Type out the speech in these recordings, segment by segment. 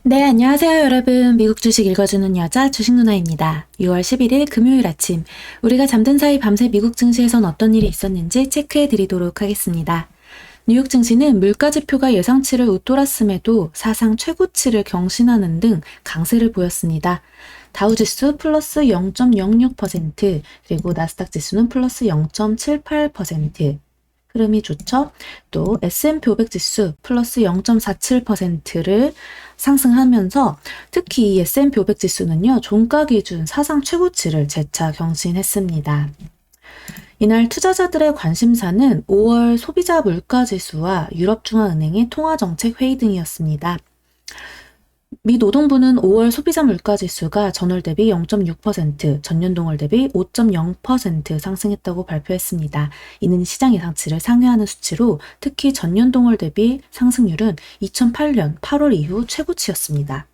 네, 안녕하세요, 여러분. 미국 주식 읽어주는 여자 주식 누나입니다. 6월 11일 금요일 아침, 우리가 잠든 사이 밤새 미국 증시에선 어떤 일이 있었는지 체크해 드리도록 하겠습니다. 뉴욕 증시는 물가지표가 예상치를 웃돌았음에도 사상 최고치를 경신하는 등 강세를 보였습니다. 다우지수 플러스 0.06%, 그리고 나스닥 지수는 플러스 0.78%, 흐름이 좋죠? 또 S&P 500 지수 플러스 0.47%를 상승하면서 특히 이 S&P 500 지수는요, 종가 기준 사상 최고치를 재차 경신했습니다. 이날 투자자들의 관심사는 5월 소비자 물가 지수와 유럽중앙은행의 통화정책 회의 등이었습니다. 미 노동부는 5월 소비자 물가 지수가 전월 대비 0.6%, 전년 동월 대비 5.0% 상승했다고 발표했습니다. 이는 시장 예상치를 상회하는 수치로 특히 전년 동월 대비 상승률은 2008년 8월 이후 최고치였습니다.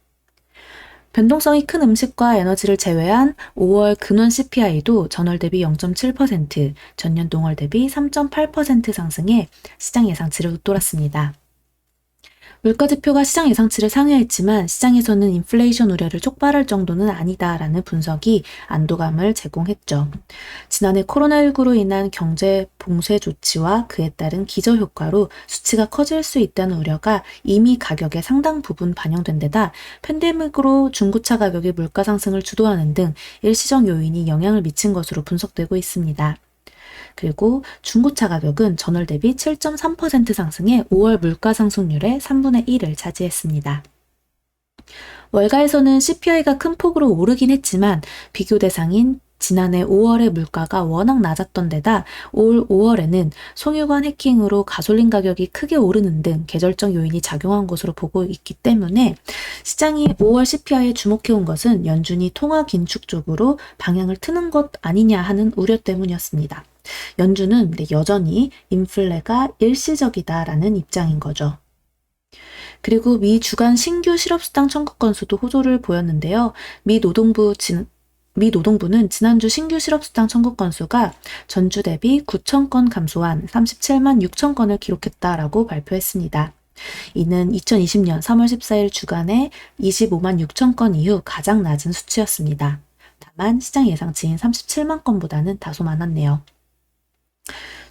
변동성이 큰 음식과 에너지를 제외한 5월 근원 CPI도 전월 대비 0.7%, 전년 동월 대비 3.8% 상승해 시장 예상치를 웃돌았습니다. 물가지표가 시장 예상치를 상회했지만 시장에서는 인플레이션 우려를 촉발할 정도는 아니다라는 분석이 안도감을 제공했죠. 지난해 코로나19로 인한 경제 봉쇄 조치와 그에 따른 기저효과로 수치가 커질 수 있다는 우려가 이미 가격에 상당 부분 반영된 데다 팬데믹으로 중고차 가격이 물가 상승을 주도하는 등 일시적 요인이 영향을 미친 것으로 분석되고 있습니다. 그리고 중고차 가격은 전월 대비 7.3% 상승해 5월 물가 상승률의 3분의 1을 차지했습니다. 월가에서는 CPI가 큰 폭으로 오르긴 했지만 비교 대상인 지난해 5월의 물가가 워낙 낮았던 데다 올 5월에는 송유관 해킹으로 가솔린 가격이 크게 오르는 등 계절적 요인이 작용한 것으로 보고 있기 때문에 시장이 5월 CPI에 주목해온 것은 연준이 통화 긴축 쪽으로 방향을 트는 것 아니냐 하는 우려 때문이었습니다. 연준은 여전히 인플레가 일시적이다라는 입장인 거죠. 그리고 미 주간 신규 실업수당 청구 건수도 호조를 보였는데요. 미 노동부는 지난주 신규 실업수당 청구 건수가 전주 대비 9,000건 감소한 37만 6천 건을 기록했다라고 발표했습니다. 이는 2020년 3월 14일 주간에 25만 6천 건 이후 가장 낮은 수치였습니다. 다만 시장 예상치인 37만 건보다는 다소 많았네요.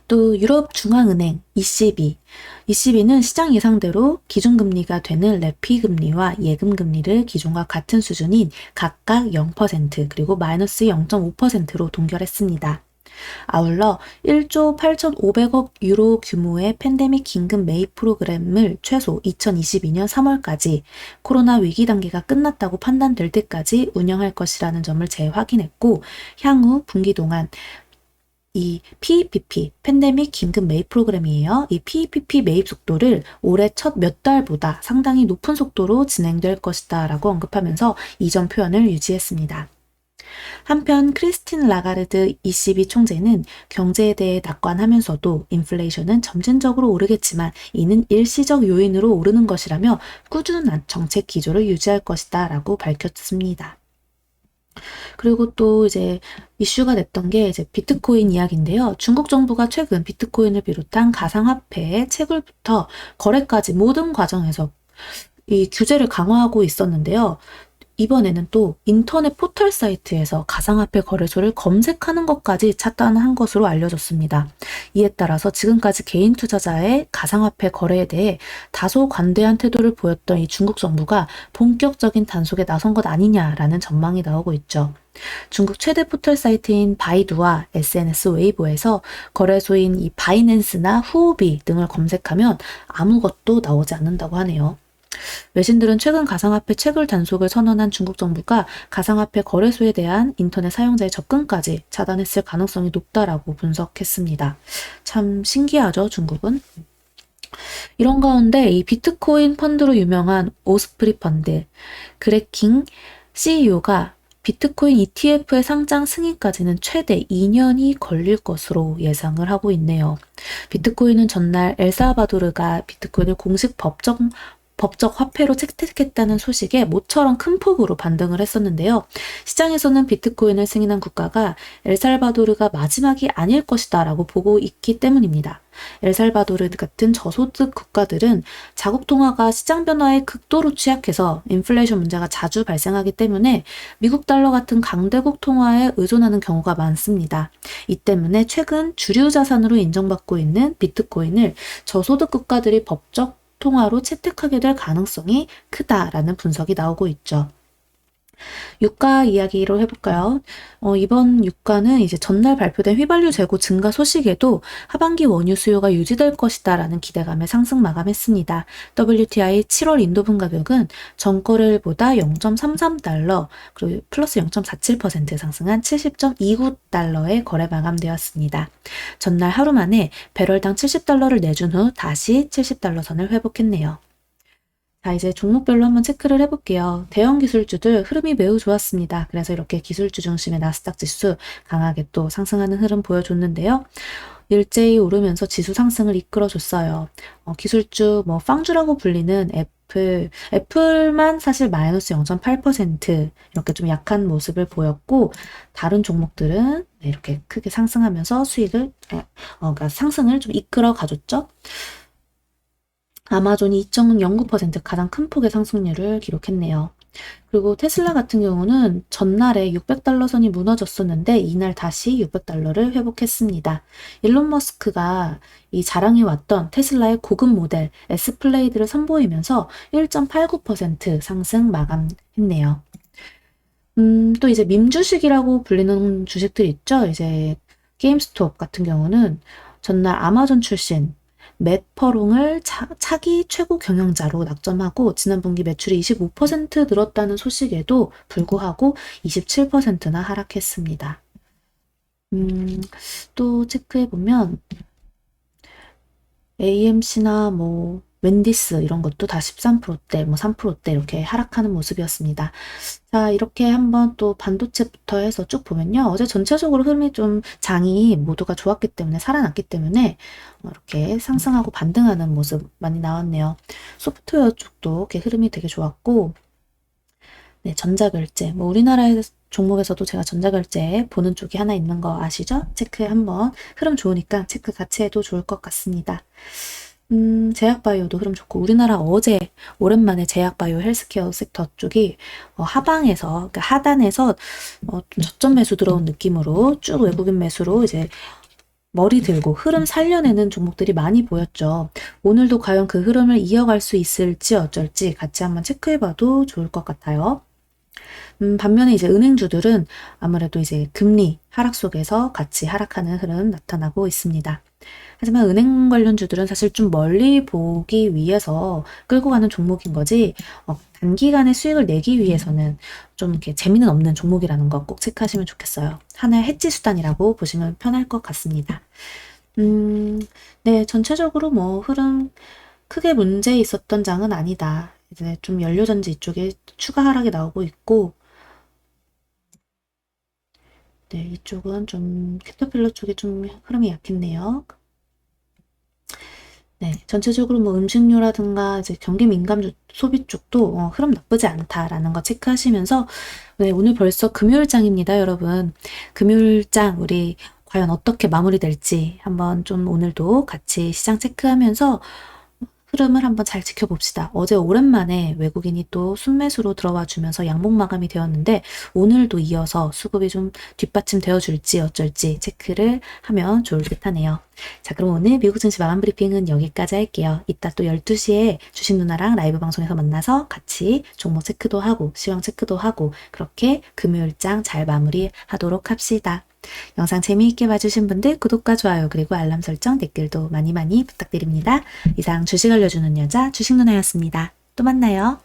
또 유럽중앙은행 ECB는 시장 예상대로 기준금리가 되는 레피금리와 예금금리를 기존과 같은 수준인 각각 0% 그리고 마이너스 0.5%로 동결했습니다. 아울러 1조 8,500억 유로 규모의 팬데믹 긴급 매입 프로그램을 최소 2022년 3월까지 코로나 위기 단계가 끝났다고 판단될 때까지 운영할 것이라는 점을 재확인했고 향후 분기 동안 이 PEPP, 팬데믹 긴급 매입 프로그램이에요. 이 PEPP 매입 속도를 올해 첫 몇 달보다 상당히 높은 속도로 진행될 것이다 라고 언급하면서 이전 표현을 유지했습니다. 한편 크리스틴 라가르드 ECB 총재는 경제에 대해 낙관하면서도 인플레이션은 점진적으로 오르겠지만 이는 일시적 요인으로 오르는 것이라며 꾸준한 정책 기조를 유지할 것이다 라고 밝혔습니다. 그리고 또 이제 이슈가 됐던 게 이제 비트코인 이야기인데요. 중국 정부가 최근 비트코인을 비롯한 가상화폐의 채굴부터 거래까지 모든 과정에서 이 규제를 강화하고 있었는데요. 이번에는 또 인터넷 포털 사이트에서 가상화폐 거래소를 검색하는 것까지 차단한 것으로 알려졌습니다. 이에 따라서 지금까지 개인 투자자의 가상화폐 거래에 대해 다소 관대한 태도를 보였던 이 중국 정부가 본격적인 단속에 나선 것 아니냐라는 전망이 나오고 있죠. 중국 최대 포털 사이트인 바이두와 SNS 웨이보에서 거래소인 이 바이낸스나 후오비 등을 검색하면 아무것도 나오지 않는다고 하네요. 외신들은 최근 가상화폐 채굴 단속을 선언한 중국 정부가 가상화폐 거래소에 대한 인터넷 사용자의 접근까지 차단했을 가능성이 높다라고 분석했습니다. 참 신기하죠, 중국은? 이런 가운데 이 비트코인 펀드로 유명한 오스프리 펀드, 그레킹 CEO가 비트코인 ETF의 상장 승인까지는 최대 2년이 걸릴 것으로 예상을 하고 있네요. 비트코인은 전날 엘살바도르가 비트코인을 공식 법적 화폐로 채택했다는 소식에 모처럼 큰 폭으로 반등을 했었는데요. 시장에서는 비트코인을 승인한 국가가 엘살바도르가 마지막이 아닐 것이다 라고 보고 있기 때문입니다. 엘살바도르 같은 저소득 국가들은 자국 통화가 시장 변화에 극도로 취약해서 인플레이션 문제가 자주 발생하기 때문에 미국 달러 같은 강대국 통화에 의존하는 경우가 많습니다. 이 때문에 최근 주류 자산으로 인정받고 있는 비트코인을 저소득 국가들이 법적 통화로 채택하게 될 가능성이 크다라는 분석이 나오고 있죠. 유가 이야기로 해볼까요? 이번 유가는 이제 전날 발표된 휘발유 재고 증가 소식에도 하반기 원유 수요가 유지될 것이다 라는 기대감에 상승 마감했습니다. WTI 7월 인도분 가격은 전거래일보다 0.33달러, 그리고 플러스 0.47% 상승한 70.29달러에 거래 마감되었습니다. 전날 하루 만에 배럴당 70달러를 내준 후 다시 70달러 선을 회복했네요. 자, 이제 종목별로 한번 체크를 해볼게요. 대형 기술주들 흐름이 매우 좋았습니다. 그래서 이렇게 기술주 중심의 나스닥 지수 강하게 또 상승하는 흐름 보여줬는데요. 일제히 오르면서 지수 상승을 이끌어줬어요. 기술주, 빵주라고 불리는 애플만 사실 마이너스 0.8% 이렇게 좀 약한 모습을 보였고, 다른 종목들은 이렇게 크게 상승하면서 그러니까 상승을 좀 이끌어 가줬죠. 아마존이 2.09% 가장 큰 폭의 상승률을 기록했네요. 그리고 테슬라 같은 경우는 전날에 600달러 선이 무너졌었는데 이날 다시 600달러를 회복했습니다. 일론 머스크가 이 자랑해왔던 테슬라의 고급 모델 S플레이드를 선보이면서 1.89% 상승 마감했네요. 또 이제 밈주식이라고 불리는 주식들 있죠. 이제 게임스톱 같은 경우는 전날 아마존 출신 맷 퍼롱을 차기 최고 경영자로 낙점하고 지난 분기 매출이 25% 늘었다는 소식에도 불구하고 27%나 하락했습니다. 또 체크해보면 AMC나 웬디스 이런 것도 다 13%대, 3%대 이렇게 하락하는 모습이었습니다. 자, 이렇게 한번 또 반도체부터 해서 쭉 보면요. 어제 전체적으로 흐름이 좀 장이 모두가 좋았기 때문에 살아났기 때문에 이렇게 상승하고 반등하는 모습 많이 나왔네요. 소프트웨어 쪽도 이렇게 흐름이 되게 좋았고, 네, 전자결제. 우리나라의 종목에서도 제가 전자결제 보는 쪽이 하나 있는 거 아시죠? 체크해 한번. 흐름 좋으니까 체크 같이 해도 좋을 것 같습니다. 제약바이오도 흐름 좋고, 우리나라 어제 오랜만에 제약바이오 헬스케어 섹터 쪽이 하방에서, 그러니까 하단에서 좀 저점 매수 들어온 느낌으로 쭉 외국인 매수로 이제 머리 들고 흐름 살려내는 종목들이 많이 보였죠. 오늘도 과연 그 흐름을 이어갈 수 있을지 어쩔지 같이 한번 체크해봐도 좋을 것 같아요. 반면에 이제 은행주들은 아무래도 이제 금리 하락 속에서 같이 하락하는 흐름 나타나고 있습니다. 하지만 은행 관련주들은 사실 좀 멀리 보기 위해서 끌고 가는 종목인 거지, 단기간에 수익을 내기 위해서는 좀 이렇게 재미는 없는 종목이라는 거 꼭 체크하시면 좋겠어요. 하나의 해지 수단이라고 보시면 편할 것 같습니다. 네, 전체적으로 흐름 크게 문제 있었던 장은 아니다. 이제 좀 연료전지 이쪽에 추가 하락이 나오고 있고, 네, 이쪽은 좀 캐터필러 쪽이 좀 흐름이 약했네요. 네, 전체적으로 음식료라든가 이제 경기 민감 소비 쪽도 흐름 나쁘지 않다라는 거 체크하시면서, 네, 오늘 벌써 금요일장입니다, 여러분. 금요일장 우리 과연 어떻게 마무리될지 한번 좀 오늘도 같이 시장 체크하면서 흐름을 한번 잘 지켜봅시다. 어제 오랜만에 외국인이 또 순매수로 들어와 주면서 양봉 마감이 되었는데 오늘도 이어서 수급이 좀 뒷받침되어 줄지 어쩔지 체크를 하면 좋을 듯 하네요. 자, 그럼 오늘 미국 증시 마감 브리핑은 여기까지 할게요. 이따 또 12시에 주식 누나랑 라이브 방송에서 만나서 같이 종목 체크도 하고 시황 체크도 하고 그렇게 금요일장 잘 마무리하도록 합시다. 영상 재미있게 봐주신 분들 구독과 좋아요 그리고 알람 설정 댓글도 많이 부탁드립니다. 이상 주식 알려주는 여자 주식 누나였습니다. 또 만나요.